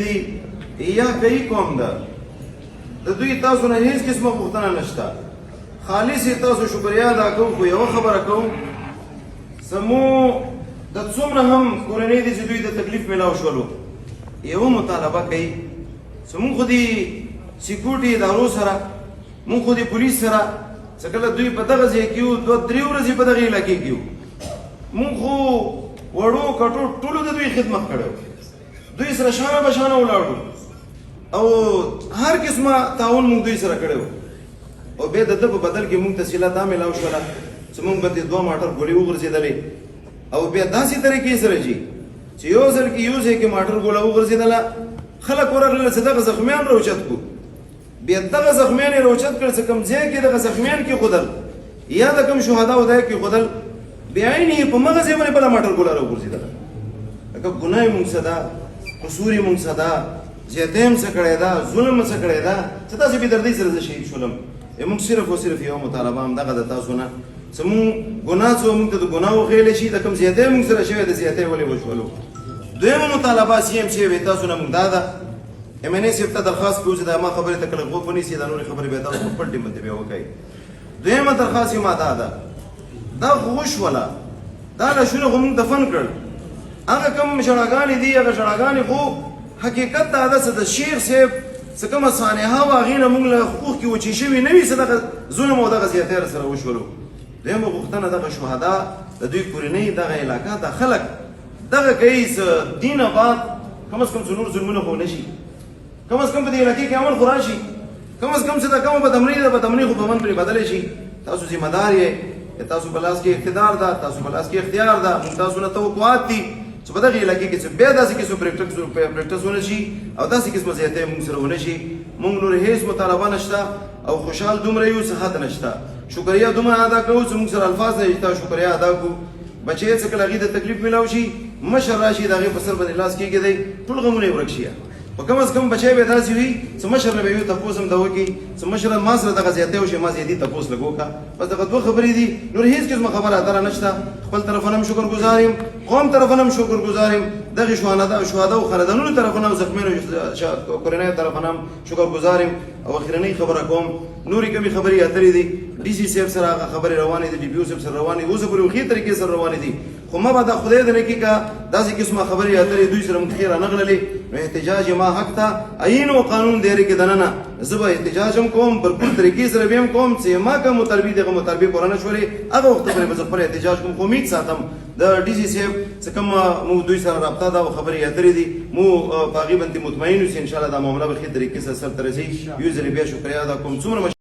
دي یا کوي قوم ده د دوی تاسو نه هیڅ قسمه پوښتنه نشته خالص تاسو شکریا ادا کوو خو یوه خبره کوو زموږ د څومره هم کورنۍ دي چې دوی د تکلیف میلاو شولو یوه مطالبه کوي چې مونږ خو د سیکورټي ادارو سره مونږ خو د پولیس سره څه کله دوی په دغه ځای کې یو 2-3 ورځې په دغه علاقې کې یو مونږ خو وړو کټو ټولو د دوی خدمت کړی دوی سره شانه بشانه ولاړو او هر قسمه تعاون مونږ دوی سره کړی او بیا د ده په بدل کې مونږ تفصیله دا میلاو شوله چې مونږ به د 2 ماټر ګولې وغورځېدلې او بیا داسې طریقې سره چې یو ځل کې یو ځای کې ماټر ګوله وغورځېدله خلک ورغلل چې دغه زخمیان راوچت کړو بیا دغه زخمیان یې راوچت کړل چې کوم ځای کې دغه زخمیان کېښودل یا د کوم شهداو ځای کېښودل بیا عین یې په مغه ځای باندې بله ماټر ګوله راوغورځېدله لکه ګناه یې مونږ څه ده قصور یې مونږ څه ده زیاتی هم څه کړی ده ظلم څه کړی ده چې داسې بېدردۍ سره زه شهید شولم مونږ صرف او صرف یوه مطالبه همدغه د تاسو نه چې مونږ ګناه څه مونږ ته د ګناه وښیلی شي د کوم زیاتی مونږ سره شوی د زیاتی ولې وشولو دویمه مطالبه سی ایم صاحب تاسو نه مونږ دا ده ایم این اے صاحب ته درخواست کوو چې دا ما خبرې ته کله غوږ ونیسي دا نورې خبرې بیا تاسو په پټ ډیم باندې بیا وکړئ دویمه درخواست یې ما دا ده دا خو وشوله دا لاشونه خو مونږ دفن کړل هغه کوم ژړاګانې دي هغه ژړاګانې خو حقیقت دا ده چې د شیخ صاحب څه کومه صانعه وه هغې نه مونږ له حقوق کې وچې شوي نه وي چې دغه ظلم او دغه زیاتی سره وشولو دویمه غوښتنه دغه شهدا د دوی کورنۍ دغه علاقه د خلک دغه کوي چې دین آباد کم از کم چې نور ظلمونه خو نه شي کم از کم په دې علاقې کې امن خو راشي کم از کم چې دا کومه بدامني ده بدامني خو په امن پرې بدلی شي تاسو ذمه دار یې تاسو په لاس کې اقتدار ده تاسو په لاس کې اختیار ده موږ تاسو نه توقعات دي چې په دغه علاقې کې چې بیا داسې قسم پریکټس ونه شي او داسې قسمه زیاتی موږ سره ونه شي موږ نور هیڅ مطالبه نشته او خوشحال دومره یو چې حد نشته شکریا دومره ادا کوو چې موږ سره الفاظ نه شته شکریا ادا کړو بچی چې کله هغې د تکلیف میلاو شي مشر راشي د هغې په سر باندې لاس کېږدی ټول غمونه یې ورک شي په کم از کم بچی به داسې وي چې مشر نه به یو تپوس هم ده وکړي چې مشره ما سره دغه زیاتی وشي ما زیاتي تپوس لږ وکړه بس دغه 2 خبرې دي نور هېڅ قسمه خبره اتره نشته خپل طرفه هم شکر ګزار یم قوم طرفه هم شکر ګزار یم دغې شهداو خاندانونو طرفه نه او زخمیانو کورنیو طرفه هم شکر ګزار یم او اخرنۍ خبره کوم نورې کمې خبرې اترې دي ډي سي صاحب سره هغه خبرې روانې دي ډي پي او صاحب سره روانې دي اوسه پورې ښې طریقې سره روانې دي خو ما به دا خدای د نیکي کا داسې قسمه خبرې اترې دوی سره مونږ ښې رانغللې نو احتجاج ما حق ته عین و قانون دیارې کې دننه زه به احتجاج هم کوم بلکل طریقې سره به هم کوم چې ما که مطالبې دغه مطالبې پوره نه شولې هغه وخت پورې به زه خپل احتجاج کوم خو امید ساتم د ډي سي صاحب څه کوم موږ دوی سره رابطه ده او خبرې اترې دي مو په هغې باندې مطمئن اوسئ انشاءالله دا معامله به ښې طریقې سره سرته رسي یو ځلې بیا شکریا ادا کوم څومره